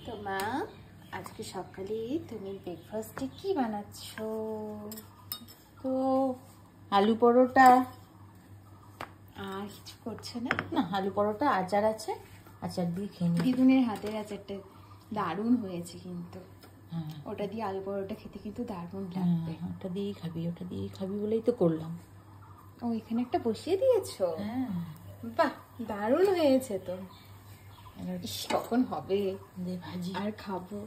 তো মা, আজকে সকালে তুমি ব্রেকফাস্টে কি বানাচ্ছ? তো আলু পরোটা। আর কিছু করছে না? না, আলু পরোটা, আচার আছে, আচার দিয়ে খেয়ে নিই। দিদুনের হাতের আচারটা দারুণ হয়েছে কিন্তু। হ্যাঁ, ওটা দিয়ে আলু পরোটা খেতে কিন্তু দারুণ লাগবে। ওটা দিয়েই খাবি বলেই তো করলাম। ও, এখানে একটা বসিয়ে দিয়েছো? হ্যাঁ, বাহ, দারুণ হয়েছে তো। এবার ইস, কখন হবে দে ভাজি। আর খাবো।